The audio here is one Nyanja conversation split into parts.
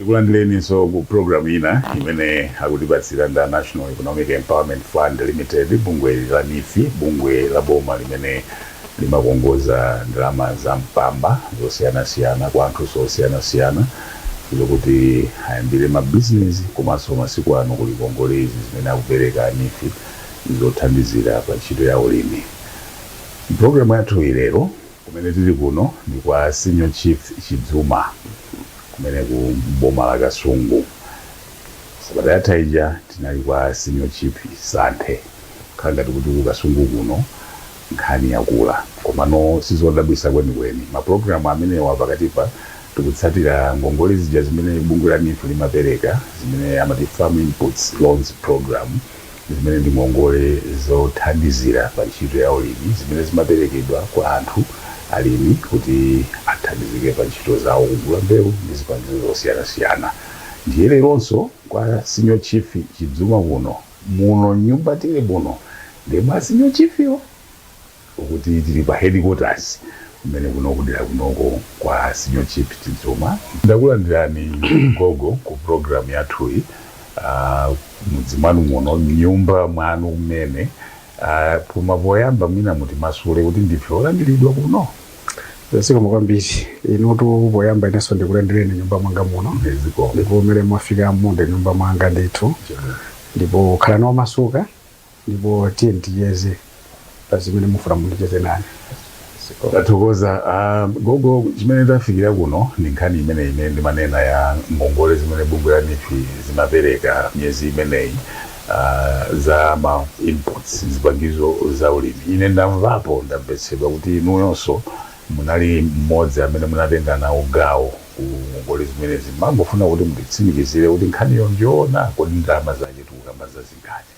Ndikulandireni so ku program ina imene akutipatsira nda National Economic Empowerment Fund Limited, bungwe la NIFI, bungwe la boma limene limakongoza ndalama za mpamba zosiyana-siyana kwa anthu osiyana-siyana zokuti ayambire mabizinesi komanso masiku ano kuli ngongole zimene akupereka NIFI zothandizira pa ntchito ya ulimi. Program yathu ilero kumene tili kuno ndi kwa Senior Chief Chidzuma kumene ku boma la Kasungu. Sabata yatha ija tinali kwa Senior Chief Santhe khangati kuti ku Kasungu kuno nkhani yakula komano sizodabwisa kwenikweni. Maprogramu amene wapakatipa tikutsatira ngongole zija zimene bungwe la NIFI limapereka zimene amati Farm Inputs Loans Program, zimene ndi ngongole zothandizira pa ntchito ya ulimi zimene zimaperekedwa kwa anthu alimi kuti athandizike pa ntchito zawo kugula mbewu ndi zipangizo zosiyana-siyana. Ndiye leronso kwa Senior Chief Chidzuma muno nyumba tili muno ndi mwa Senior Chief yo ukuti tili pa headquarters kumene kuno kudera kunoko kwa Senior Chief Chidzuma. Ndakulandirani gogo ku program yathu iyi mudzi mwanu muno nyumba mwanu kumene puma poyamba mwina muti masule kuti ndife olandiridwa kuno. Zikomo kwambiri inotu poyamba inenso ndikulandireni nyumba mwanga muno ndipo mmene mwafika munde nyumba mwanga ndithu ndipo khala nawo masuka ndipo tiye tiyeze pazimene mufuna mundicheze nani. Tathokoza gogo chimene tafikira kuno ndi nkhani imene ndimanena ya ngongole zimene bungwe la NIFI zimapereka myezi imeneyi za ma inputs zipangizo za ulimi. Ine ndamvapo ndamvetsedwa kuti inuyonso munali mmodzi amene munatenga nawo gawo ku ngongole zimene zimangofuna kuti mutitsimikizire kuti nkhaniyo njoona kodi ndalama zake tikukamba zazingati.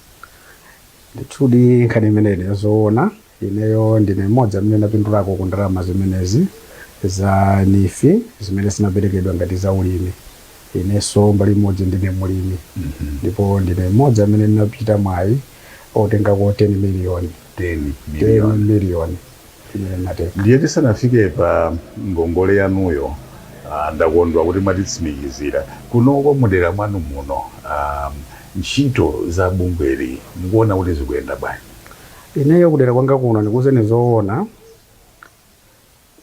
Ndithudi nkhani imeneyi yazoona. Ineyo ndine mmodzi amene napindulako ku ndalama zimenezi za NIFI zimene zinaperekedwa ngati za ulimi. Inenso mbali imodzi ndine mulimi ndipo ndine mmodzi amene ndinapita mwayi otengako 10 miliyoni. 10 miliyoni ndiye tisanafike pa ngongole yanuyo ndakondwa kuti mwatitsimikizira kunoko mudera mwanu muno ntchito za bungweli mukuona kuti zikuyenda bwanji. Ineyo kudera kwanga kuno ndikuwuzeni zoona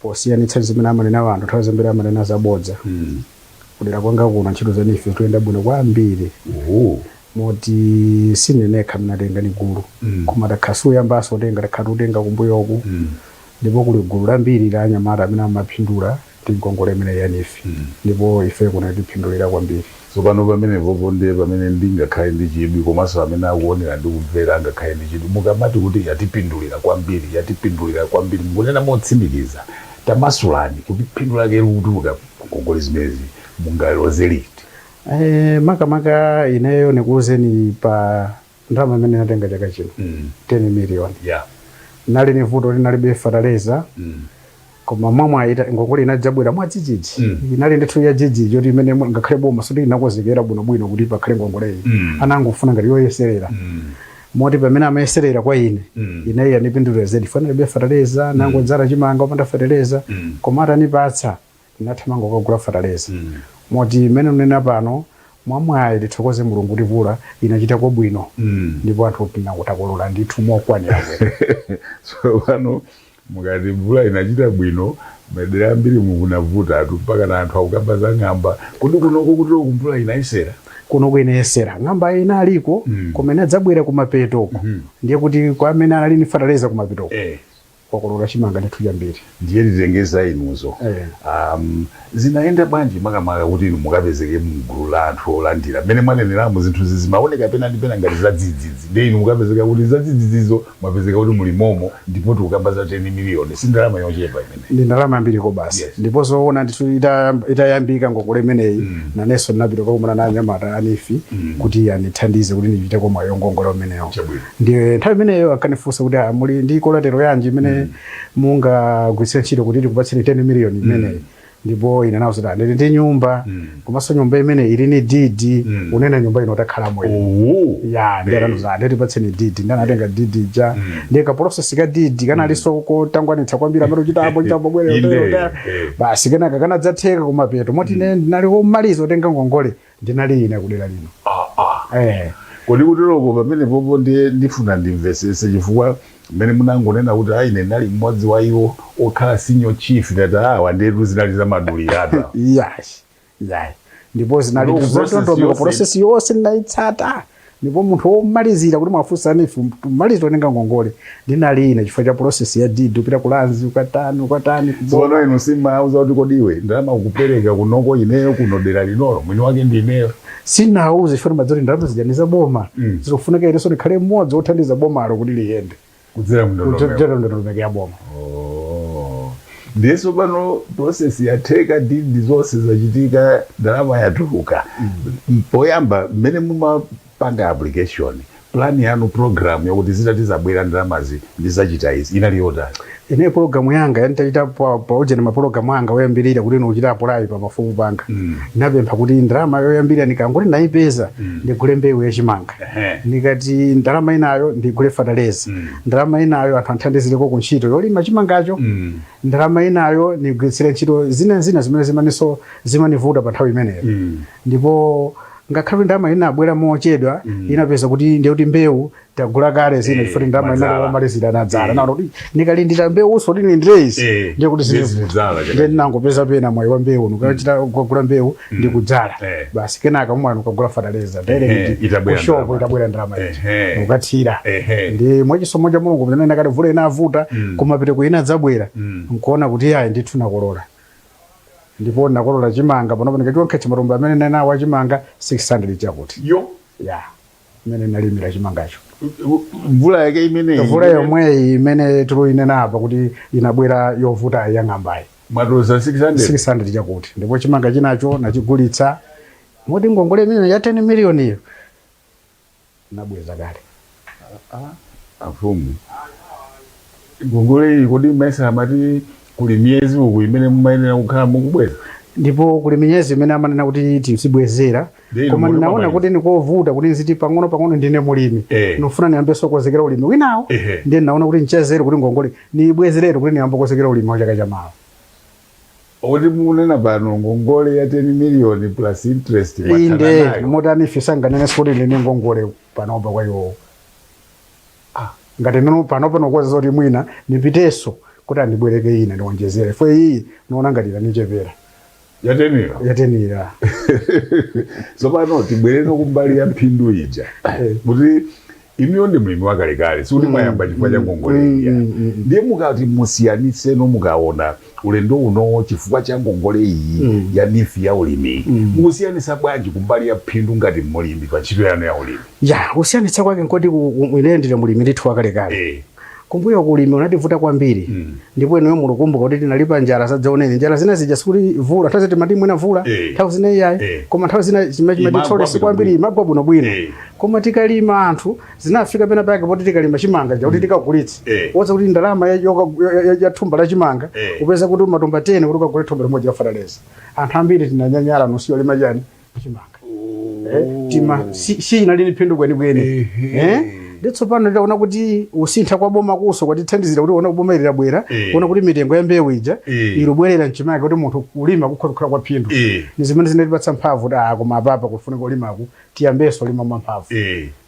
posiyanitsa zimene amanena anthu nthawi zambiri amanena zabodza. Kudera kwanga kuno ntchito za NIFI zikuyenda bwino kwambiri. Moti sinenekha mnatenga ni gulu koma takhasu yambaso tenga kumbuyoku ndipo kuli gulu lambiri la anyamata amene amapindula ngongole imene ya NIFI ndipo ife kuna tipindulira kwambiri. So pano pamene voponde pamene ndingakhale ndi chidwi komanso amene akuonera ndi kumvera angakhale ndi chidwi mukamati kuti yatipindulira kwambiri mukunena motsimikiza tamasulani kupindula kerutuka ngongole zimezi mungaloze liti. Makamaka ineyo nikuwuzeni pa ndalama imene natenga chaka chino 10 miliyoni. Nali ni vuto linalibe fertilizer koma mwamwa ngongole inadzabwera mwadzijiji. Inali ndithu ya jiji yoti imene ngakhale boma sudi inakozekera bwino kuti pakhale ngongole iyi anango kufuna ngati yoyeserera. Moti pamene amayeserera kwa ine ineyo yanipindulira zedi fana libe fertilizer nango dzala chimanga opanda fertilizer koma atanipatsa inathamango kugula fertilizer. Moti imene unena pano mwamwayi lithokoze Mulungu kuti vula inachita kwa bwino ndipo anthu pinakutakolola ndithu mokwanira. So pano mukati vula inachita bwino madera ambiri mukunavuta atu mpaka na anthu akukamba za ng'amba kuti kunoko kuti kumvula inayesera. Kuno inayesera ng'amba ina aliko koma inadzabwera kumapetoko ndiye kuti kwa amene ali ni fertilizer kumapetoko wakolola chimanga ndithu chambiri. Ndiye titengeza inuzo. Zinaenda bwanji makamaka kuti mukapezeke mgulu la anthu olandira mmene mwaneneramo zinthu zimaoneka pena ndi pena ngati zadzidzidzi ndiye inu mukapezeka kuti zadzidzidzizo mwapezeka kuti muli momo ndipo tikukamba za 10 miliyoni si ndalama yochepa imene. Ndi ndalama ambiri ko basi. Ndipo zoona ndithu itayambika ngongole imeneyi nanenso ndinapita kukumana na anyamata a NIFI kuti anithandize kuti ndichite kwa mwayo ngongole imeneyo. Ndiye nthawi imeneyo akanifunsa kuti muli ndi kolatero yanji imene mungagwiritse ntchito kuti tikupatseni 10 miliyoni imeneyi. ndipo ine nawo zita ndili ndi nyumba komanso nyumba imene ili ni didi unena nyumba ino takhalamo ya ndiyatanoza ndetipatseni didi ndanatenga didi ja ndika process ka didi kana lisoko tangwanitsa kwambiri amene uchitapo chitapo bwere basi kenaka kana dzatheka kumapeto moti ndinali womaliza otenga ngongole ndinali ine kudera lino kodi kutiloko pamene popo ndifuna ndimvesese chifukwa mmene munangonena kuti ayi ine ndali mmodzi wa iwo okhala senior chief ndati awa ndetu zinali zamadulirata yes ndipo zinali zotondomeka process yonse ndinayitsata ndipo munthu womalizira kuti mwafunsani maliza otenga ngongole ndinali ine chifukwa cha process ya didi upita kulanzi ukatani zono ino simauza kuti kodiwe ndalama ukupereka kunoko ineyo kuno dera linolo mwini wake ndi ineyo sinauze chifukwa madzoti ndalama zijaniza boma zikufunika ineso ndikhale mmodzi wothandiza bomalo kuti liyende kudzera mndondomeko ya boma ndiyeso pano process yatheka didi zonse zachitika ndalama yatuluka poyamba mmene mumapanga application plan yanu program yakuti zitati zabwera ndalamazi ndizachita izi inali yotani ine program yanga yanitachita paujeni mapulogalamu anga oyambirira kuti inochita apulayi pa mafumu panga inapempha kuti ndalama yoyambirira nikangoti ndayipeza ndigule mbewu yachimanga nikati ndalama inayo ndigule fertilizer ndalama inayo anthu anthandizireko ku ntchito yolima chimangacho ndalama inayo ndigwiritsire ntchito zina zimene zimanivuta pa nthawi imeneyo ndipo ngakhale ndalama ina abwera mochedwa inapeza kuti ndiyoti mbewu tagula kale zina chifukwa ndalama ina omalizira nadzala naona kuti nikalindira mbewu uso lini ndrezi ndiye kuti zinidzala ndiye ndinangopeza pena mwayi wa mbewu ukachita kugula mbewu ndikudzala basi kenaka mwana ukagula fertilizer direct kushopo itabwera ndalama iyi ukathira ndi mwachisomo cha Mulungu pamene nakati vula inavuta kumapita kuina dzabwera nkuona kuti yayi ndithu nakolola ndipo nakolola chimanga panopo ndikachokha chimatumba amene nena wa chimanga 600 chakuti imene nalimira chimangacho mvula yake imene mvula yomwe imene tuluinena apa kuti inabwera yovuta yang'ambayi mwatoza 600 chakuti ndipo chimanga chinacho nachigulitsa moti ngongole imene ya 10 million iyo nabweza kale afumu ngongole iyi kodi mesa amati kuli miyezi uku imene mumayenera kukhala mukubweza ndipo kuli miyezi imene amanena kuti timsibwezera koma ndinaona kuti nikovuta kuti nziti pang'ono ndine mulimi nofuna niyambeso kozekera ulimi winawo ndiye ndinaona kuti nchezere kuti ngongole nibwezerero kuti niyambe kozekera ulimi wa chaka chamawa oti munena pano ngongole ya 10 million plus interest inde motani fisanganene kuti ndine ngongole panopa kwa iwo ngati nino panopa nokoza zoti mwina nipiteso kuti andibwereke ine ndiwonjezere fo iyi noona ngati ndanichepera yatenira so pano tibwere nokumbali ya mphindu ija kuti imiyo ndi mlimi wakalekale sikuti mwayamba chifukwa cha ngongole iya ndiye mukati musiyanitse mukaona ulendo uno chifukwa cha ngongole iyi ya nifi ya ulimi musiyanitsa bwanji kumbali ya phindu ngati mulimi pa ntchito yanu ya ulimi usiyanitsa kwake nkoti mwilendere mulimi ndithu wakalekale kumbuyo kulima unativuta kwambiri ndipo ino mulukumbuka kuti tinalipa njala sadzaoneni njala zina zija sikuti vula tazeti mati mwina vula nthawi zina iyayi koma nthawi zina chimachitole sikwambiri magwa bwinobwino koma tikalima anthu zinafika pena pake poti tikalima chimanga kuti tikagulitse woza kuti ndalama ya thumba la chimanga upeza kuti matumba 10 kuti ukagule thumba limodzi la fertilizer anthu ambiri tinanyanyala nosiyo lima chani chimanga tima si inalini phindu kwenikweni nditsopano ndaona kuti usintha kwa boma kuso kwatithandizira kuti ona kuboma ili labwera ona kuti mitengo ya mbewu ija ilibwerera mchimake kuti munthu kulima kukhala kwa phindu ni zimene zinatipatsa mphamvu koma apapa kufunika ulimaku tiyambeso lima mwamphamvu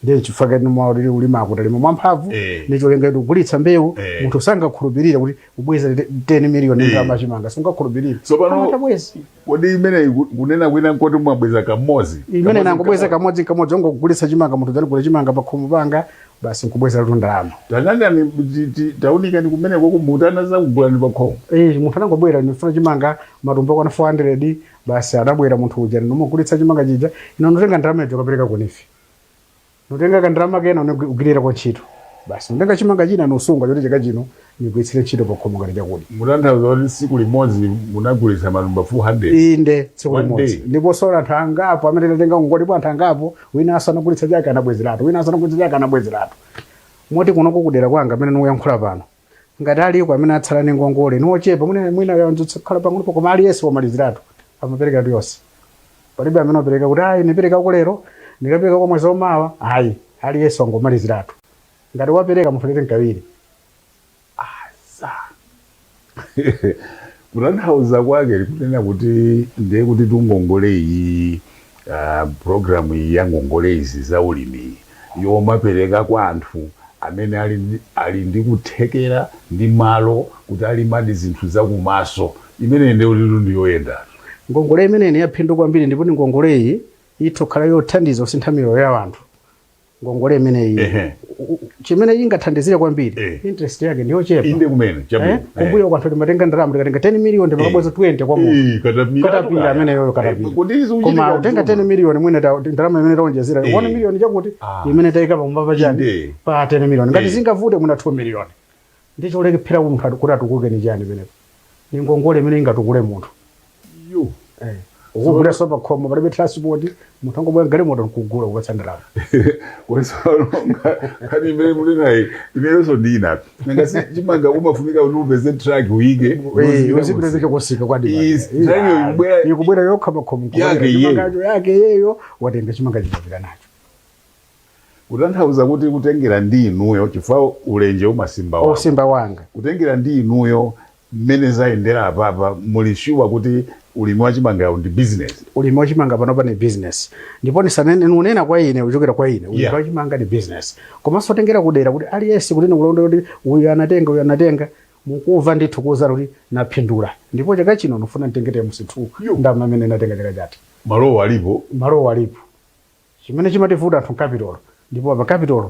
ndiye chifukwa kuti mwaulili ulimaku talima mwamphamvu ndicho lenga kuti ugulitsa mbewu munthu sangakhulupirira kuti ubweza 10 million ndalama chimanga singakhulupirira sopano kodi imene kunena kwina nkoti mwabweza kamodzi imene nangobweza kamodzi ongogulitsa chimanga munthu dzali kula chimanga pa khomo panga basi nkubweza ndalama tanani taunika ni kumene kokumutana za kugulani pa khomo munthu anangobwera nifuna chimanga matumba kwa 400 basi adabwera munthu uja nomugulitsa chimanga chija ino notenga ndalama ijo kapereka kunifi notenga kandalama kena unogwirira kwa ntchito basi notenga chimanga china nosunga choti chaka chino nigwiritsire ntchito pa khomo ngati chakudya mutanthauza kuti tsiku limodzi munagulitsa matumba 400 inde tsiku limodzi ndipo sola anthu angapo amene tatenga ngoti anthu angapo wina asanagulitsa chake anabwezeratu wina asanagulitsa chake anabwezeratu moti kunoko kudera kwanga amene noyankhula pano ngati aliko amene atsala ni ngongole nochepa mwina yanzokhala pang'ono koma aliyense wamaliziratu amapereka tu yonse palibe amene apereka kuti ayi nipereka kulero ndikapereka kwa mwezi omawa ayi aliyense wangomaliziratu ngati wapereka mufunire nkawiri kutanthauza kwake likunena kuti ndiye kuti ngongole iyi programu iyi ya ngongole izi za ulimi yomapereka kwa anthu amene ali ndi kuthekera ndi malo kuti alimadi zinthu zakumaso imene ndiye kuti ndiyoyenda ngongole imene yaphindu kwambiri ndipo ngongole iyi itokhala yothandiza kusintha miyoyo ya anthu ngongole imene iyi chimene ingathandizire kwambiri interest yake ndiyo chepa inde kumene chabu kumbuyo kwanthu limatenga ndalama likatenga 10 million ndimabweza 20 kwa munthu katapira amene yoyo katapira koma utenga 10 million mwene ndalama imene taonjezera 1 million chakuti imene taika pamwamba chani pa 10 million ngati zingavute mwina 2 million ndicho ulekephera munthu kuti atukuke ni chani imenepo ni ngongole imene ingatukule munthu yo ukugula sopa khomo palibe transport munthu angobwera ngale moto kugula kupatsa ndalama wesalonga kani imene muli naye imeneso ndina ngasi chimanga umafunika kuti upeze track uige uzipita chokosika kwadi ikubwera yokha makhomo yake yeyo watenga chimanga chipapira nacho kutanthauza kuti kutengera ndi inuyo chifukwa ulenje umasimba wanga usimba wanga kutengera ndi inuyo mmene zayendera apapa mulishuwa kuti ulimi wa chimanga ndi business ulimi wa chimanga panopa ni business ndipo nisanena kwa ine uchokera kwa ine ulimi wa chimanga ni business komanso tengera kudera kuti aliyense kuti nikulonda kuti uyu anatenga mukuva ndithu kuwuzana kuti naphindula ndipo chaka chino nofuna ntengete musithu ndama amene natenga chaka chati malowo alipo chimene chimativuta anthu capital ndipo pa capital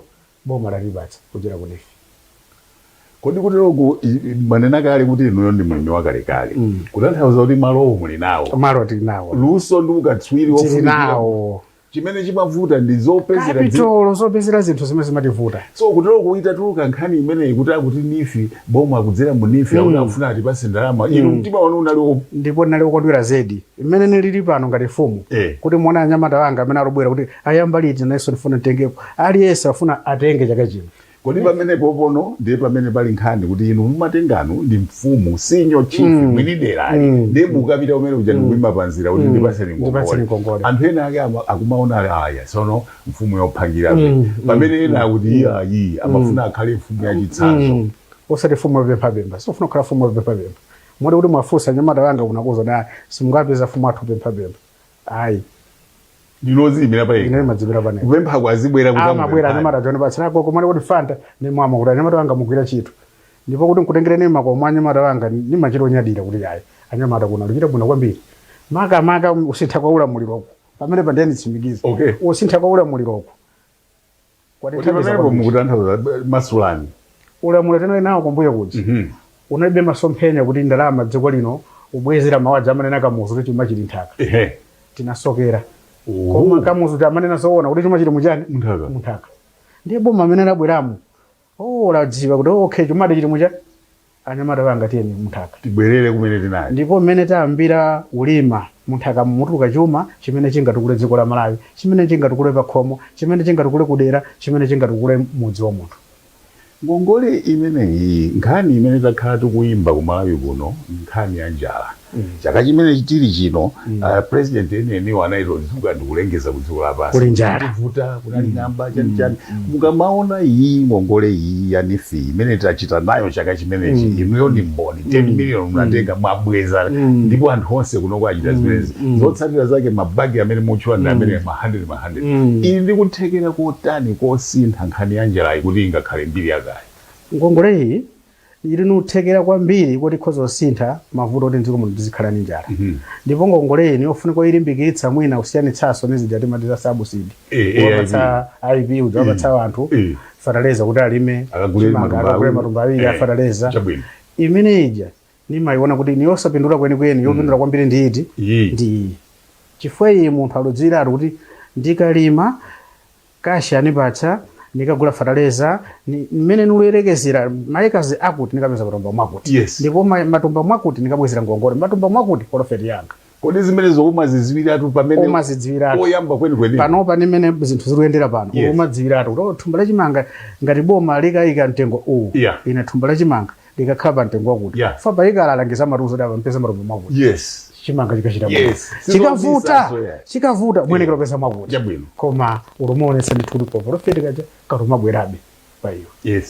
boma lalibatsa kuchera kunefi kodi kuteroku manena kale kuti inuyo ndi mulimi wakalekale kutanthauza kuti malowo muli nawo tilinawo luso ndi ukatswiri tilinawo chimene chimavuta ndi zopezera zinthu zimene zimativuta so kutero kuita tuluka nkhani imeneyi kuti akuti nifi boma kudzera mu nifi akufuna atipase ndalama inu mtima wanu unaliwo ndipo ndinali wokondwera zedi imene nilili pano ngati fumu kuti muona anyamata wanga amene alobwera kuti ayamba liti nayenso ndifuna ntengeko aliyense afuna atenge chaka chino kodi pamene popono ndiye pamene pali nkhani kuti inu mumatenganu ndi mfumu sinyo chief mwiniderayi ndiye mukapita umene uja ndikuima panzira kuti ndipaseni ngongole anthu ena ake akumaona aya sono mfumu yophangira pamene ena akuti iyi amafuna akhale mfumu yachitsanzo osati mfumu yopemphapempha sofuna kukhala mfumu yopemphapempha moti kuti mwafunsa anyamata wanga unakuza na simungapeza mfumu athu pemphapempha ayi ndinozimira pa ine madzibira pane kupempha kwazibwera kuti amabwera anyamata joni batsira ko komwe kuti fanta ni mwama kuti anyamata wanga mugwira chito ndipo kuti nkutengere ne makoma anyamata wanga ni machiro nyadira kuti ayi anyamata kuna luchita bwino kwambiri maka usitha kwa ulamuliroko pamene pandeni tsimikiza usitha kwa ulamuliroko kwati pamene mukutanthauza masulani ulamuliro teno nawo kumbuyo kuti unaibe masomphenya kuti ndalama dziko lino ubwezera mawadza amene nakamuzu kuti machiri nthaka tinasokera koma kamuzu tamane nasoona kuti chuma chiri muchani munthaka ndiye boma amene anabweramo ladziwa kuti okay chuma chiri muchani anyamata wanga tiyeni munthaka tibwerere kumene tinayo ndipo mmene tayambira ulima munthaka mutuluka chuma chimene chingatukule dziko la Malawi chimene chingatukule pakhomo chimene chingatukule kudera chimene chingatukule mudzi wa munthu ngongole imeneyi nkhani imene takhala tikuyimba ku Malawi kuno nkhani ya njala chaka chimene chitili chino president ene anayitodzuka ndikulengeza ku dziko lapansi kuli njala kuvuta kunali ng'amba chani mukamaona iyi ngongole iyi ya nifi imene tachita nayo chaka chimenechi inuyo ndi mboni 10 million munatenga mwabweza ndipo anthu onse kuno achita zimenezi zotsatira zake mabagi amene muchwa ndi amene ma 100 ili ndikuthekera kotani kosintha nkhani ya njala kuti ingakhale mbiri yakale ngongole iyi ili nuthekera kwambiri kuti khoza osintha mavuto kuti ndiko munthu zikhala ni njala ndipo ngongole iyi yofunika ilimbikitsa mwina usiyanitsaso nezija timati za subsidy wapatsa IB udzapatsa anthu fertilizer kuti alime akagule matumba awiri a fertilizer imene ija nimayiona kuti niyosapindula kwenikweni yopindula kwambiri ndi chifukwa iyi munthu aludzira ali kuti ndikalima kashi anipatsa nikagula fertilizer mmene nulerekezera maekazi akuti nikapeza matumba mwakuti ndipo matumba mwakuti nikabwezera ngongole matumba mwakuti profit yanga kodi zimene umazidziwiratu pamene umazidziwiratu oyamba kwenikweni panopa nimene zinthu zikuyendera pano umadziwiratu kuti thumba lachimanga ngati boma likayika mtengo ine thumba lachimanga likakhala pa mtengo wakuti famba ikalalangisa matuzo dava mpeza matumbo mwakuti chimanga chikachita chikavuta mwenekero pesa mwakuti koma ulimuonesa ndithu kuti profeti kaja katumabwerabe pa iyo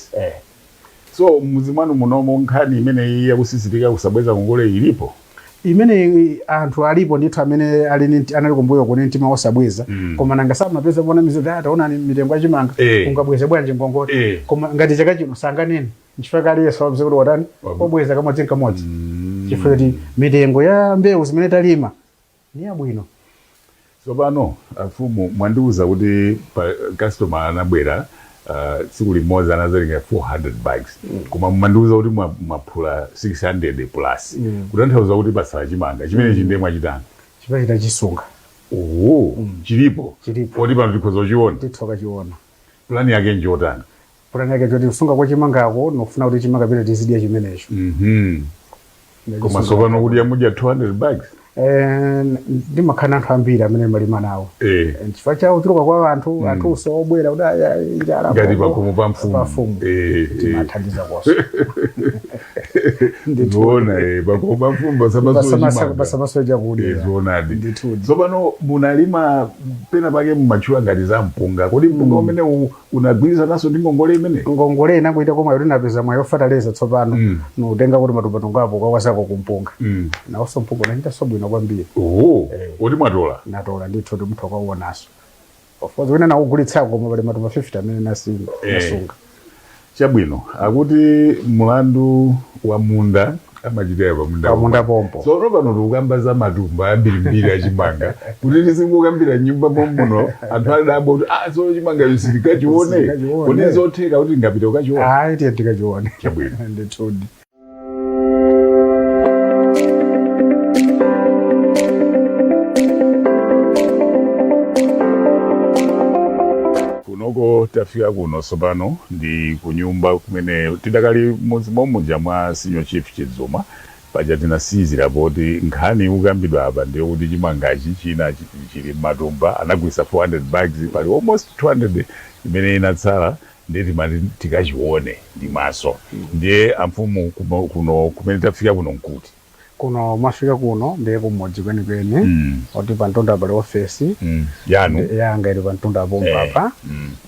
so muzimwanu munomo nkhani imene yakusisitiza kusabweza ngongole ilipo imene anthu alipo ndithu amene anali kumbuyo kune mtima osabweza koma nanga samapeza bona mizoda ataona mitengo ya chimanga ungabweze bwanji ngongole koma ngati chaka chino sanganene nchifukwa ali Yesu amze kuti watani obweza kamodzi chifukwa kuti mitengo ya mbewu zimene talima ni yabwino. So pano afumu mwandiuza kuti customer anabwera tsiku limodzi anazalinga 400 bags koma mwandiuza kuti mwaphula 600 plus kutanthauza kuti pasala chimanga chimene chinde mwachitani chipachita chisunga chilipo oti pano tikhoza kuchiona tithokachiona plani yake njotani plani yake kuti kusunga kwa chimangako nofuna kuti chimanga pita tizidya chimenecho koma sopano kuti yamudya 200 bags ndimakhana anthu ambiri amene malima nawo chifukwa chawo chuluka kwa anthu sobwera kuti ngati pakhomo pa mfumu timathandiza kwaso ndiona pakhomo pa mfumu basamasoja kudya zonadi. Tsopano munalima pena pake mumachula ngati za mpunga kuti mpunga umene unagwirizana naso ndi ngongole imene ngongole inakuita koma yoti napeza mwayo fertilizer tsopano nutenga kuti matupatungo apo kwasako kumpunga nawonso mpunga unachita sobwino kwambiri oti mwatola natola ndithu kuti muthu akauonaso of course wina naugulitsako koma pali matuma 50 amene nasunga chabwino akuti mulandu wa munda amachitira pamunda pompo so pano tikukamba za matumba ambirimbiri achimanga kuti tisingokambira nyumba muno anthu adabo kuti so chimanga sitikachione kuti zotheka kuti ngapite ukachione tiye tikachione chabwino ndithudi. Kunoko tafika kuno sopano ndi kunyumba kumene tidakali mudzi mwa senior chief Chidzuma paja tinasizira poti nkhani ukambidwa apa ndiye kuti chimangachi china chili matumba anagwisa 400 bags pali almost 200 imene inatsala ndiye timati tikachione ndi maso ndiye amfumu kuno kumene tafika kuno nkuti kuno mwafika kuno ndiye kumodzi kwenikweni oti pantunda pali ofesi yanu yanga ili pantunda pompapa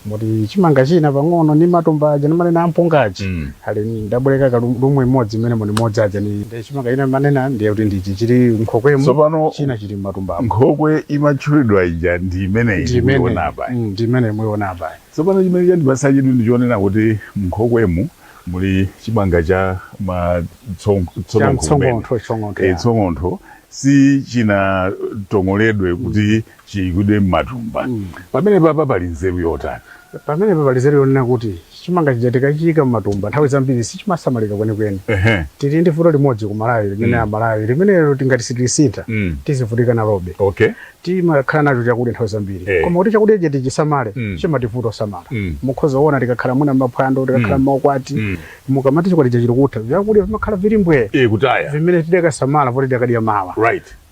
moti chimanga china pang'ono ni matumba aja nimane na mpungaji ali ndabwereka kalumwe imodzi imene moni modzi aja ni chimanga ina manena ndiye kuti ndichi chili nkhokwemo china chili matumba nkhokwe imatchulidwa ija ndi imene imuona apa ndi imene muiona apa tsopano chimene chandipasa chidu ndichionena kuti mkhokwemu muli chimanga cha tsongontho si china tongoledwe kuti chikude matumba pamene papa pali nzeru yotani pamene papa pali nzeru yonena kuti chimanga chijatikachika matumba nthawi zambiri si chimasamalika kwenikweni tili ndi vuto limodzi ku Malawi limene Malawi limenelo tingati sitilisintha tizivutika nalobe timakhala nacho chakudya nthawi zambiri koma kuti chakudya chiti chisamale chimativuta osamala mukhoza kuona tikakhala muna maphwando tikakhala maukwati mukamati chikwati chili kutha vyakudya vimakhala vili mbwe kutaya vimene tidakasamala poti tikadya mawa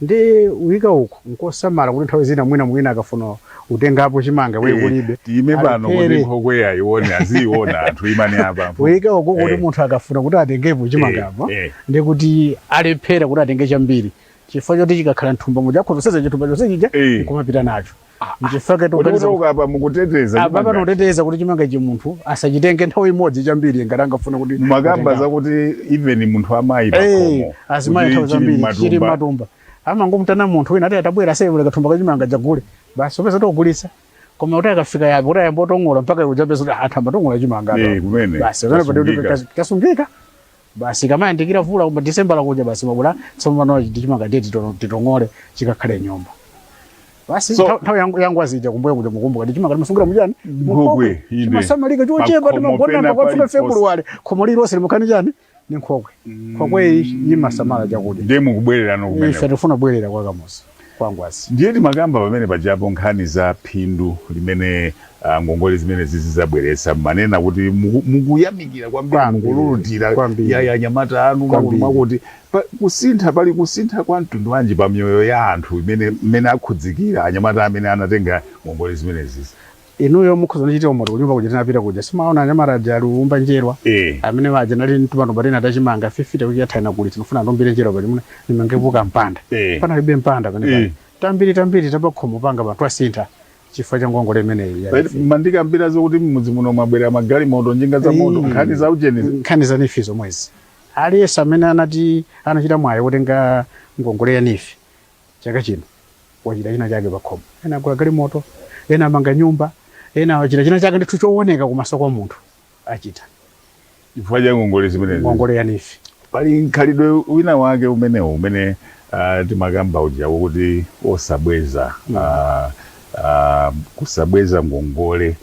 ndi uyika uku nkosamala kuti nthawi zina mwina akafuna utengapo chimanga we kulibe time pano kuti nkhokwe yayione aziona anthu imane apa uyika uku kuti munthu akafuna kuti atengepo chimanga apo ndi kuti alephera kuti atenge chambiri chifukwa choti chikakhala nthumba mujakhoza seza chithumba chonse chija kumapita nacho mchifukwa toka mukuteteza apa noteteza kuti chimanga ichi munthu asachitenge nthawi imodzi chambiri ngati angafuna kuti makamba zakuti even munthu amayi pakhomo azimayi nthawi zambiri chili matumba amangomutana munthu wina ati atabwera asevule kathumba kachimanga chagule basi opeza togulitsa koma kuti akafika yapi kuti ayamba otongola mpaka ujapeza kuti anthu amatongola chimanga basi kasungika basi kamayandikira vula koma December lakuja basi mabula tsopano chimanga ndiye titongole chikakhale nyumba basi nthawi yangu azija kumbuye kuja mukumbuka ndi chimanga timasungira mujani nkhokwe chimasamalika chochepa timagona kwafika February khomo lilonse limukhani chani ni nkhokwe nkhokwe yimasamala chakudya ndiye mukubwerera nokumene ife tifuna bwerera kwa kamusi kwangwasi ndiye timakamba pamene pajapo nkhani za phindu limene ngongole zimene zizabweretsa manena kuti mukuyamikira kwambiri mukululutira ya anyamata anu mwakuti pali kusintha kwa mtundu wanji pa mioyo ya anthu imene akhudzikira anyamata amene anatenga ngongole zimene zizi inuyo mukhoza nichite umoto kunyumba kuja tinapita kuja simaona anyamata ali umba njerwa amene waja nali ntuma tena tachimanga 50 kuti yathana kuli tinofuna ndombire njerwa pali muna nimangevuka mpanda pana libe mpanda pene tambiri tabakhomo panga bantu asintha chifukwa cha ngongole imeneyi mandika mbira zokuti mudzi muno mabwera magali moto njinga za moto nkhani za ujeni nkhani za nifizo mwezi aliyesa amene anati anachita mwayi kutenga ngongole ya nifi chaka chino wachita china chake pakhomo ena kwa gali moto ena amanga nyumba ena wachita china chake ndithu chooneka kumaso kwa munthu achita chifukwa cha ngongole zimenezi ngongole ya nifi pali nkhalidwe wina wake umene timakamba uja wokuti osabweza kusabweza ngongole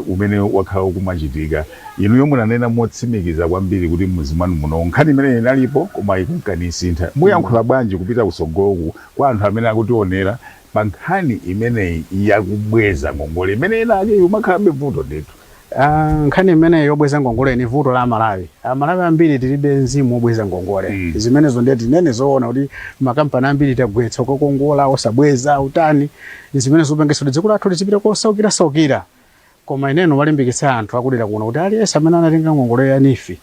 umene wakhala kumachitika inuyo munanena motsimikiza kwambiri kuti mmuzi mwanu muno nkhani imene inalipo koma ikukanisintha muyankhula bwanji kupita kusogoloku kwa anthu amene akutionera pa nkhani imeneyi yakubweza ngongole imene inake umakhalabe vuto ndithu nkhani imene yobweza ngongole ni vuto la Malawi ambiri tilibe mzimu wobweza ngongole zimenezo ndiye tinene zoona kuti makampani ambiri tagwetsa kokongola osabweza utani zimene zopengeso dziko lathu lizipita kosaukira koma ineno walimbikitsa anthu akulira kuno kuti aliyesa amene anatenga ngongole ya nifi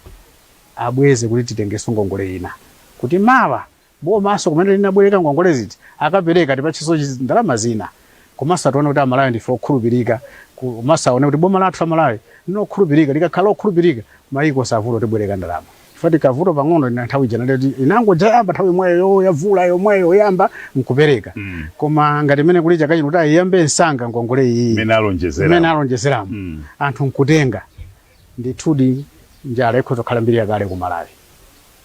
abweze kuti titengeso ngongole ina kuti mawa bomaso kumene linabwereka ngongole ziti akapereka tipachiso ndalama zina komanso atione kuti Amalawi ndife okhulupirika komanso aone kuti boma lathu Amalawi linokhulupirika likakhala okhulupirika mayiko savuto tibwereka ndalama chifukwa tikavuto pang'ono ina nthawi ija nati inango jayamba nthawi imweyo yavula yomweyo yamba nkupereka koma ngati imene kuli chaka chino kuti ayiyambe nsanga ngongole iyi imene alonjezeramo anthu nkutenga ndithudi njala ikhoza kukhala mbiri yakale ku Malawi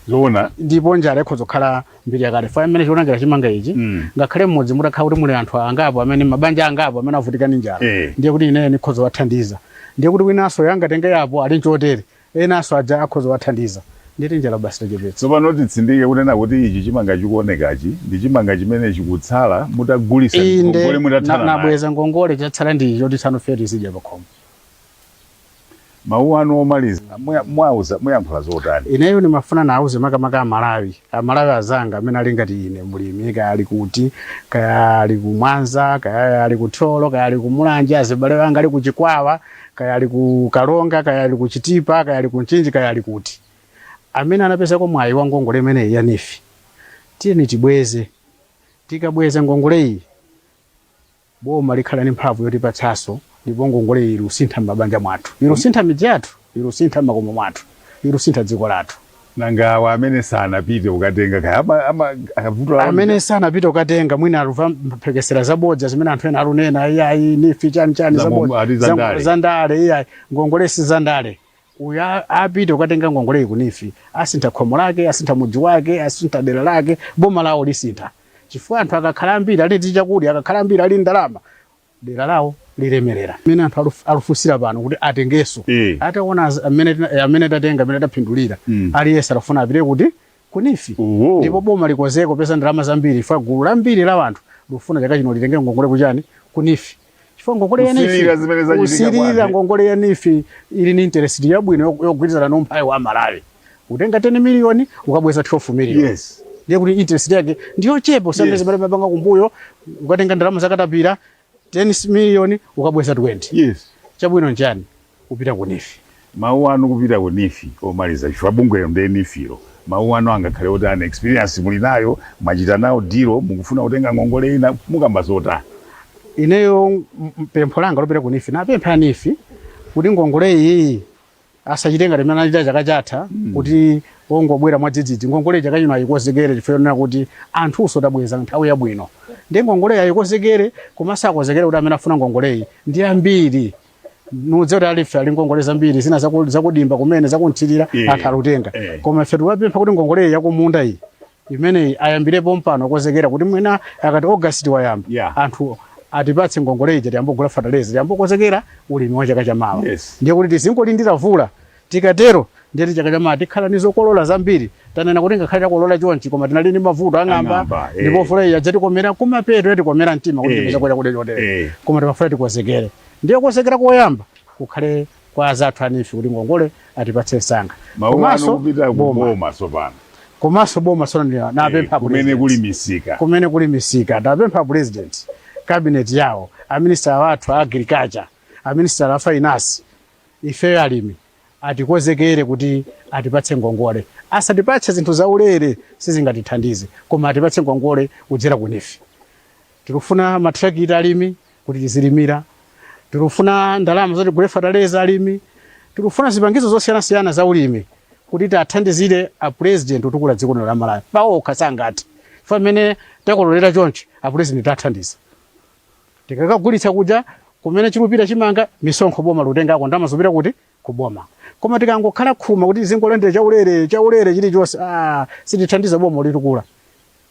zoona ndipo njala ikhoza kukhala mbiri yakale fa imene chionangera chimanga ichi ngakhale mmodzi mutakhala kuti muli anthu angapo amene mabanja angapo amene avutika ndi njala ndiye kuti ineyo nikhoza wathandiza ndiye kuti winanso yangatenge yapo ali nchotere enanso aja akhoza wathandiza nditi njala basi tachepetsa tsopano titsindike kunena kuti ichi chimanga chikuonekachi ndi chimanga chimene chikutsala mutagulisa ngongole mutathana nabweza ngongole chatsala ndi icho tisanofe tizidya pakhomo mawu anu omaliza muyankhula zotani ineyo nimafuna nauze makamaka Amalawi azanga amene ali ngati ine mulimi kaya ali kuti kaya ali ku Mwanza kaya ali ku Tholo kaya ali ku Mulanje azibale wanga ali ku Chikwawa kaya ali ku Kalonga kaya ali ku Chitipa kaya ali ku Nchinji kaya ali kuti amene anapeza kwa mwayi wa ngongole imeneyi ya nifi tiyeni tibweze tikabweza ngongole iyi boma likhala ni mphamvu yotipatsaso ndipo ngongole iyi ilusintha mabanja mwathu ilusintha midzi yathu ilusintha makomo mwathu ilusintha dziko lathu nanga awa amene sanapite ukatenga kaya amene sanapite ukatenga mwina aluva mphekesera zabodza zimene anthu ena alunena iyayi nifi chani zabodza zandale iyayi ngongole si zandale uya apite ukatenga ngongole iyi kunifi asintha khomo lake asintha mudzi wake asintha dera lake boma lawo lisintha chifukwa anthu akakhala ambiri ali ndi chakudya akakhala ambiri ali ndalama dera lawo lilemerera amene anthu alufusira pano kuti atengeso ataona amene tatenga amene tapindulira aliyesa alufuna apite kuti kunifi ndipo boma likozeko pesa ndalama zambiri chifukwa gulu lambiri la anthu lufuna chaka chino litenge ngongole kuchani kunifi chifukwa ngongole ya nifi usirira ngongole ya nifi ili ni interest yabwino yogwirizana nomphayi wa Malawi utenga 10 miliyoni ukabweza 12 miliyoni ndiye kuti interest yake ndiyo chepo usandeze pale mabanga kumbuyo ukatenga ndalama zakatapira 10 miliyoni ukabweza 20 chabwino njani upita kunifi mawu anu kupita kunifi omaliza chifukwa bungwe ndi nifiro mawu anu angakhale kuti ana experience muli nayo mwachita nawo dilo mukufuna kutenga ngongole ina mukamba zotani ineyo pempho langa lopita kunifi napempha nifi kuti ngongole iyi asachitenga limene anachita chaka chatha kuti ongobwera mwadzidzidzi ngongole chaka chino ayikozekere chifukwa kuti anthu tabweza nthawi yabwino ndi ngongole ayikozekere koma sakozekere kuti amene afuna ngongole iyi ndi ambiri nudze kuti alife ali ngongole zambiri zina zakudimba kumene zakunthirira anthu alutenga koma ife tikupempha kuti ngongole iyi yakumunda iyi imene ayambirepo mpano kozekera kuti mwina akati August wayamba anthu atipatse ngongole ija tiyambogula fertilizer tiyambokozekera ulimi wa chaka chamawa ndiye kuti tizingolindira vula tikatero ndiye chaka chamawa tikhala ni zokolola zambiri tanena kuti ngakhale takolola chonchi koma tinali ndi mavuto ang'amba ndipo vula ija tikomera kumapeto tikomera mtima kuti tipeza kwenda kudya chotere koma timafuna tikozekere ndiye kozekera koyamba kukhale kwa azathu anifi kuti ngongole atipatse nsanga komanso boma sona napempha kumene kuli misika napempha president cabinet yawo a minister wathu agriculture a minister a finance ife alimi atikozekere kuti atipatse ngongole. Asatipatse zinthu zaulere sizingatithandize, koma atipatse ngongole kudzera ku NIFI. Tikufuna matrakita alimi kuti tizilimira, tikufuna ndalama zoti kule fertilizer alimi, tikufuna zipangizo zosiyana-siyana za ulimi kuti tathandizire a president utukula dziko la Malawi. Pawo kasangati famene takololera chonchi a president tathandiza. Tikakagulitsa kuja kumene chilupira chimanga misonkho boma lutenga ko ndama zopita kuti kuboma. Koma tikangokhala khuma kuti zingolendera chaulere chilichonse sitithandiza boma litukula.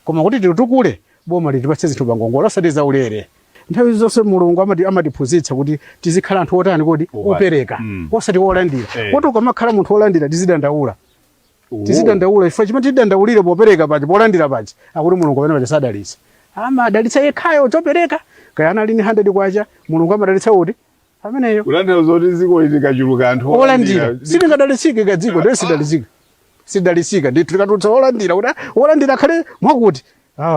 Koma kuti titukule boma litipatse zinthu pangongole osati zaulere. Nthawi zonse Mulungu amatiphunzitsa kuti tizikhala anthu otani kodi opereka osati olandira. Kuti ukamakhala munthu olandira tizidandaula. Tizidandaula ife chimene tidandaulire popereka paja polandira paja akuti Mulungu amene sadalitsa. Amadalitsa yekhayo chopereka kaya anali ni 100 kwacha Mulungu amadalitsa kuti pameneyo kulandira zoti ziko likachuluka anthu olandira silingadalitsike ka dziko ndiye sidalitsika ndithu tikatutsa olandira kuti olandira khale mwakuti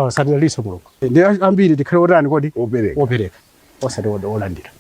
sadalitsa Mulungu ndi ambiri tikhale otani kodi opereka osati olandira.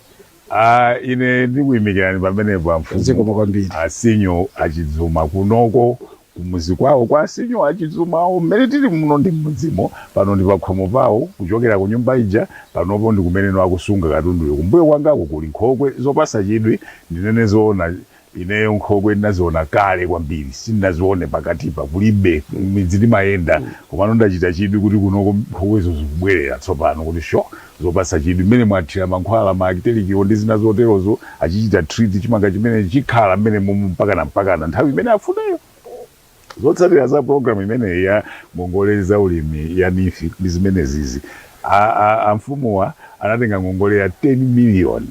Ine ndikuyimikirani pamenepo amfumu Asinyo Achidzuma kunoko kumuzi kwawo kwa Asinyo Achidzuma mmene tili muno ndi mmudzimo pano ndi pakhomo pawo kuchokera ku nyumba ija panopo ndi kumene akusunga katundu kumbuyo kwangako kuli nkhokwe zopasa chidwi ndinene zoona ineyo nkhokwe ndinaziona kale kwambiri sindinazione pakatipa kulibe midzi timayenda komano ndachita chidwi kuti kunoko nkhokwezo zikubwerera tsopano kuti zopasa chidwi mmene mwathira mankhwala maakitelikiwo ndi zina zoterozo achichita treat chimanga chimene chikhala mmene mpakana nthawi imene afunayo. Zotsatira za program imene ya ngongole za ulimi ya NIFI ndi zimene zizi amfumuwa anatenga ngongole ya 10 million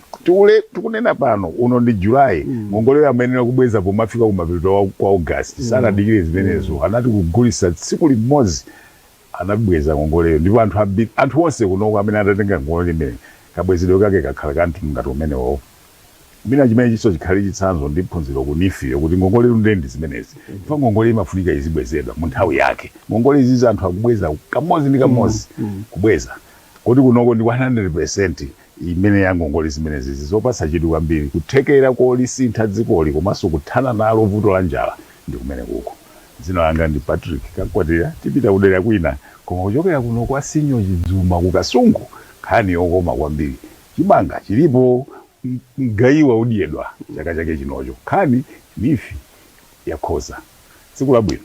tikunena pano uno ndi July ngongole amenera kubweza pomafika kumapeto kwa August sanadikire zimenezo anati kugulisa tsiku limodzi anabweza ngongoleyo ndipo anthu onse kunoko amene atatenga ngongole imene kabwezedwe kake kakhala kanthu ngati umenewo. Mina chimene chiso chikhali chitsanzo ndi phunziro ku NIFI kuti ngongole ndendi zimenezi fa ngongole imafunika izibwezedwa mu nthawi yake. Ngongole izi anthu akubweza kamodzi ndi kamodzi kubweza kuti kunoko ndi 100% imene ya ngongole zimenezi zopasa chidwi kwambiri kuthekera kolisintha dzikoli komanso kuthana nalo vuto la njala ndi kumene kuko. Dzina langa ndi Patrick Kakwatira tipita kudera kwina koma kuchokera kuno kwa Asinyo Achidzuma ku Kasungu nkhani yokoma kwambiri chimanga chilipo mgayiwa udyedwa chaka chake chinocho nkhani NIFI yakhoza tsiku labwino.